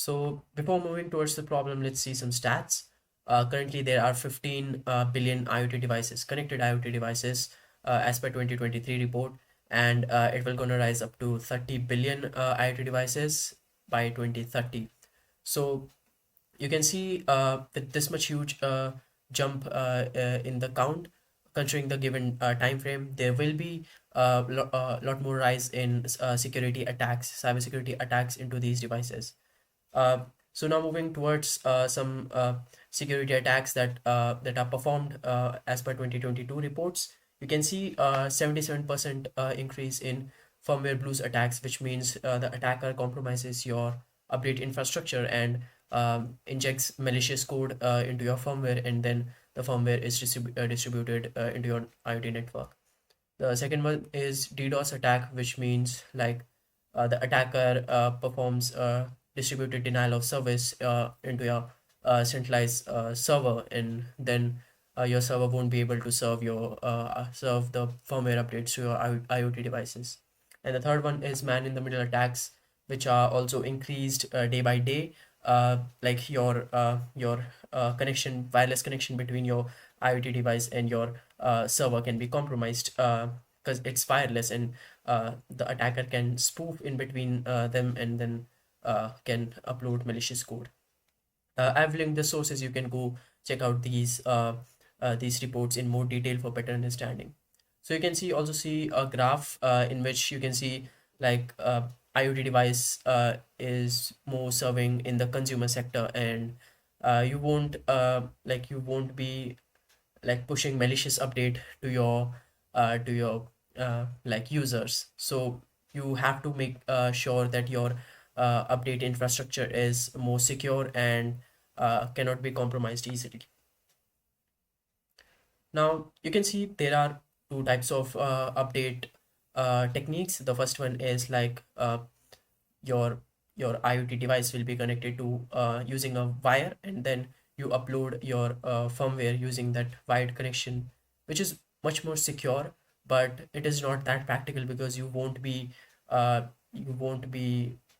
So before moving towards the problem, let's see some stats. Currently, there are 15 billion IoT devices, connected IoT devices, as per 2023 report, and it will gonna rise up to 30 billion IoT devices by 2030. So you can see with this much huge jump in the count, considering the given time frame, there will be a lot more rise in security attacks, cybersecurity attacks into these devices. uh, so now moving towards some security attacks that are performed as per 2022 reports. You can see 77% increase in firmware blues attacks, which means the attacker compromises your update infrastructure and injects malicious code into your firmware, and then the firmware is distributed into your IoT network. The second one is DDoS attack, which means like the attacker performs distributed denial of service into your centralized server, and then your server won't be able to serve the firmware updates to your IoT devices. And the third one is man in the middle attacks, which are also increased day by day. Like your connection, wireless connection between your IoT device and your server can be compromised because it's wireless, and the attacker can spoof in between them, and then can upload malicious code. I've linked the sources. You can go check out these reports in more detail for better understanding. So you can see a graph in which you can see like IoT device is more serving in the consumer sector, and you won't be like pushing malicious update to your like users. So you have to make sure that your update infrastructure is more secure and cannot be compromised easily. Now you can see there are two types of update techniques. The first one is like your your IoT device will be connected to using a wire, and then you upload your firmware using that wired connection, which is much more secure, but it is not that practical because you won't be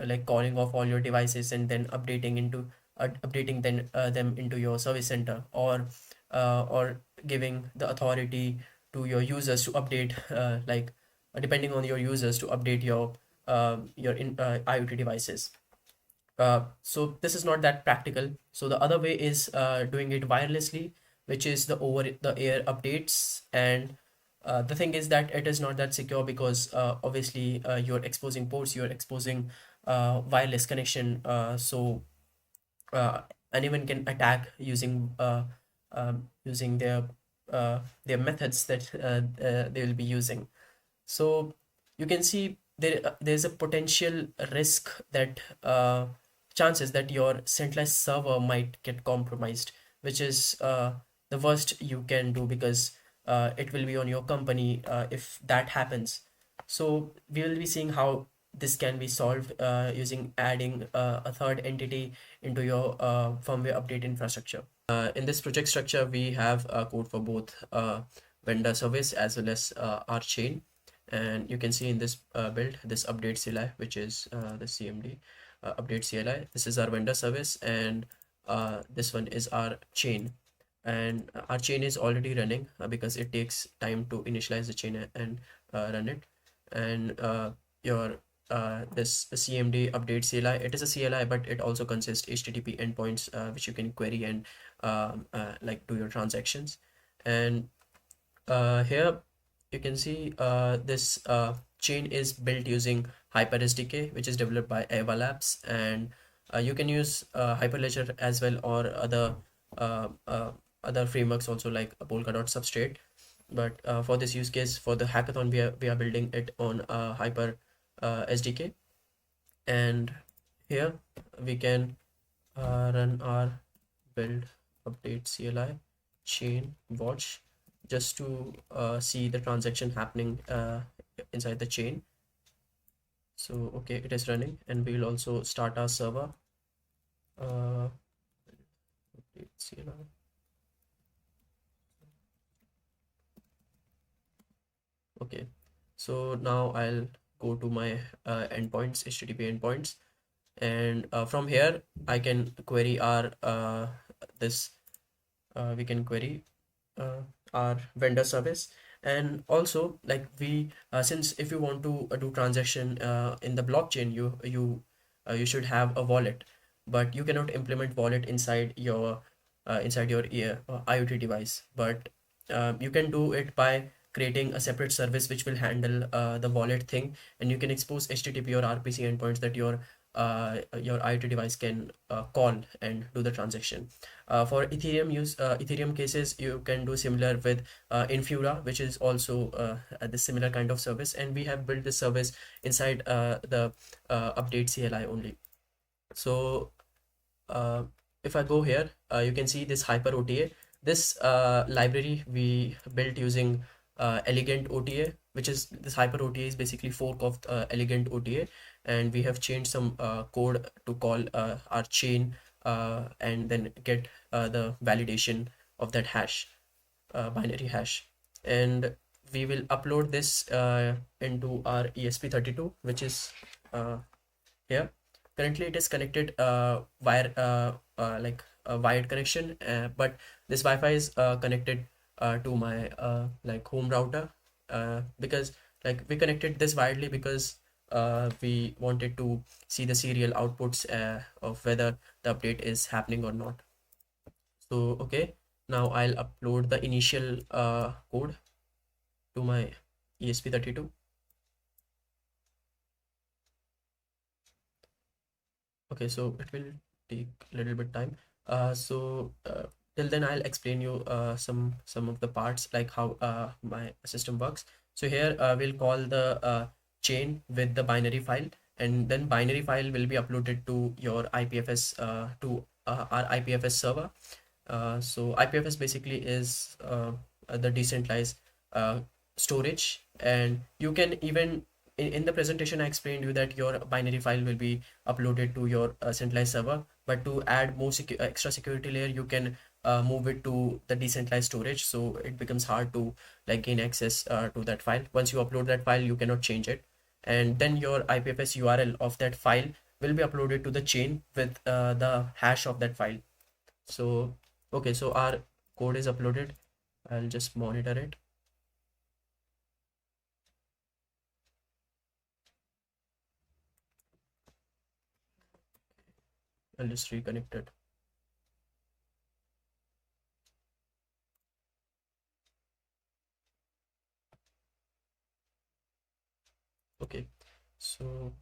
like calling off all your devices and then updating them into your service center, or giving the authority to your users to update depending on your users to update your IoT devices. So this is not that practical. So the other way is doing it wirelessly, which is the over the air updates. And the thing is that it is not that secure because obviously you're exposing ports, you're exposing wireless connection. So uh, anyone can attack using their methods that they will be using. So you can see there's a potential risk that chances that your centralized server might get compromised, which is the worst you can do because it will be on your company if that happens. So we will be seeing how this can be solved using adding a third entity into your firmware update infrastructure. In this project structure, we have code for both vendor service as well as our chain. And you can see in this build, this update CLI, which is the CMD update CLI. This is our vendor service, and this one is our chain. And our chain is already running because it takes time to initialize the chain and run it. And your this CMD update CLI, it is a CLI, but it also consists HTTP endpoints which you can query and like do your transactions. And here you can see this chain is built using HyperSDK, which is developed by Ava Labs, and you can use Hyperledger as well, or uh, uh, other frameworks also like Polkadot Substrate. But for this use case, for the hackathon, we are building it on Hyper SDK, and here we can run our build update CLI chain watch just to see the transaction happening inside the chain. So okay, it is running, and we will also start our server. Update CLI. Okay, so now I'll go to my endpoints, HTTP endpoints, And from here I can query our this we can query uh, our vendor service. And also, like, we since if you want to do transaction in the blockchain, you should have a wallet, but you cannot implement wallet inside your IoT device. But you can do it by creating a separate service which will handle the wallet thing, and you can expose HTTP or RPC endpoints that your IoT device can call and do the transaction. For Ethereum cases, you can do similar with Infura, which is also the similar kind of service, and we have built this service inside the update CLI only. So uh, if I go here, you can see this Hyper OTA. This library we built using Elegant OTA, which is this Hyper OTA is basically fork of Elegant OTA, and we have changed some code to call our chain and then get the validation of that hash, binary hash. And we will upload this into our ESP32, which is uh, here. Currently it is connected like a wired connection, but this Wi-Fi is connected to my like home router, because like we connected this wiredly because we wanted to see the serial outputs of whether the update is happening or not. So okay, now I'll upload the initial code to my ESP32. Okay, so it will take a little bit time. Till then, I'll explain you some of the parts, like how my system works. So here we'll call the chain with the binary file, and then binary file will be uploaded to your IPFS to our IPFS server. So IPFS basically is the decentralized uh, storage, and you can even in the presentation I explained you that your binary file will be uploaded to your centralized server. But to add more extra security layer, you can move it to the decentralized storage, so it becomes hard to like gain access to that file. Once you upload that file, you cannot change it, and then your IPFS URL of that file will be uploaded to the chain with the hash of that file. So okay, so our code is uploaded. I'll just monitor it. I'll just reconnect it. Okay, so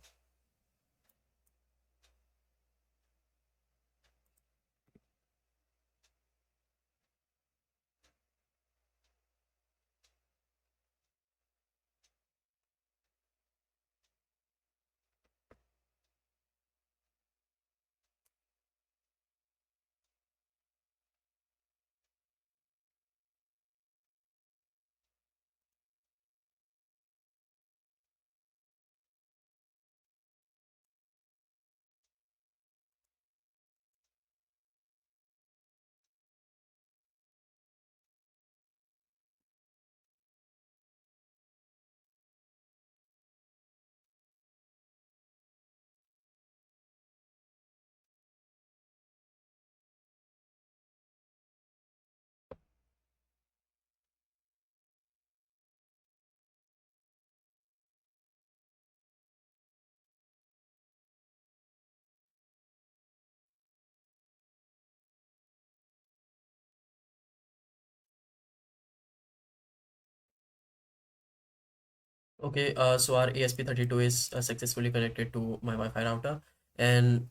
okay, so our ESP32 is successfully connected to my Wi-Fi router, and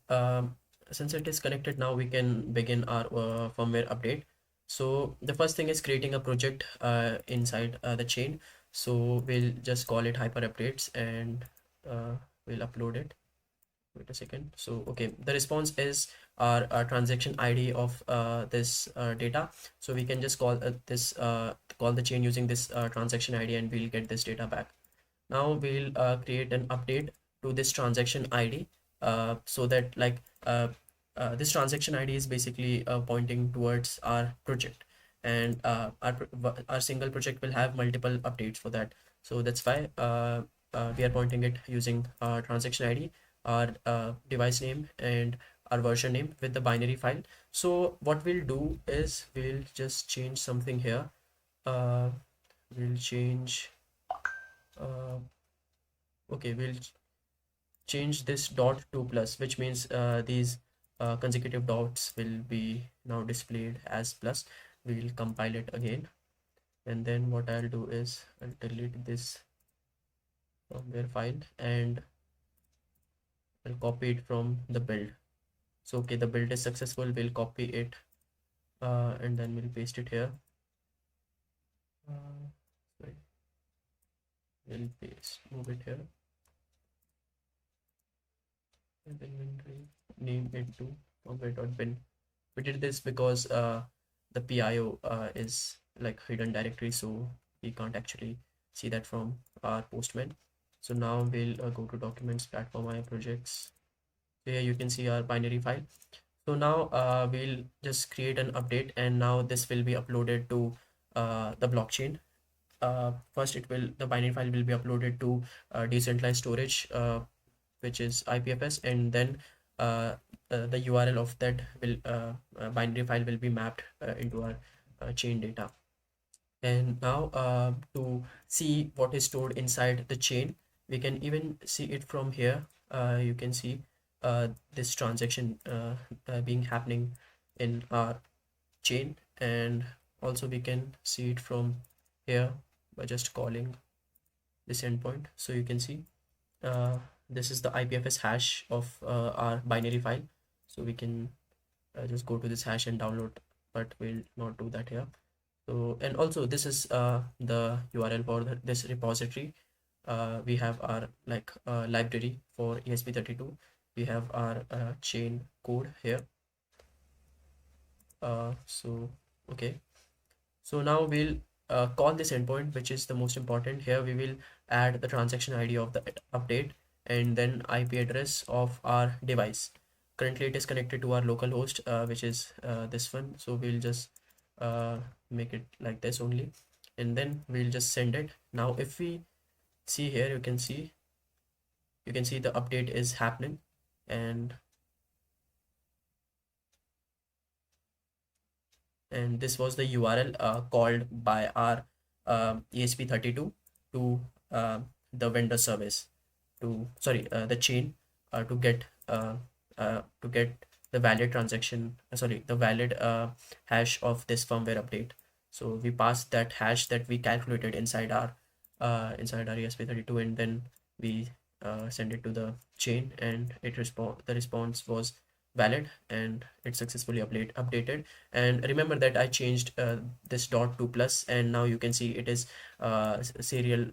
since it is connected now, we can begin our firmware update. So the first thing is creating a project inside the chain. So we'll just call it hyper updates, and we'll upload it. Wait a second. So okay, the response is our transaction ID of this data. So we can just call the chain using this transaction ID, and we'll get this data back. Now we'll create an update to this transaction ID, so that like this transaction ID is basically pointing towards our project, and our single project will have multiple updates for that. So that's why we are pointing it using transaction ID. our device name and our version name with the binary file. So what we'll do is we'll just change something here. uh, we'll change uh, okay, we'll change this dot to plus, which means these consecutive dots will be now displayed as plus. We'll compile it again, and then what I'll do is I'll delete this from their file and I'll copy it from the build. So okay, the build is successful. We'll copy it and then we'll paste it here. uh, Sorry, we'll paste, move it here, and then we'll name it to convert.bin. We did this because the PIO is like hidden directory, so we can't actually see that from our postman. So now we'll go to documents, platform, I projects. So here you can see our binary file. So now we'll just create an update, and now this will be uploaded to the blockchain. First, the binary file will be uploaded to decentralized storage, which is IPFS, and then the URL of that will binary file will be mapped into our chain data. And now to see what is stored inside the chain, we can even see it from here. You can see this transaction being happening in our chain, and also we can see it from here by just calling this endpoint. So you can see uh, this is the IPFS hash of our binary file. So we can just go to this hash and download, but we'll not do that here. So, and also this is the URL for this repository. We have our like library for ESP32. We have our chain code here. So okay, so now we'll call this endpoint, which is the most important. Here we will add the transaction ID of the update and then IP address of our device. Currently it is connected to our local host, which is this one. So we'll just make it like this only, and then we'll just send it. Now if we see here, you can see the update is happening, and this was the URL called by our ESP32 to the vendor service, to sorry the chain, to get the valid transaction, sorry, the valid hash of this firmware update. So we passed that hash that we calculated inside our ESP32, and then we send it to the chain, and the response was valid, and it successfully updated. And remember that I changed this dot to plus, and now you can see it is serial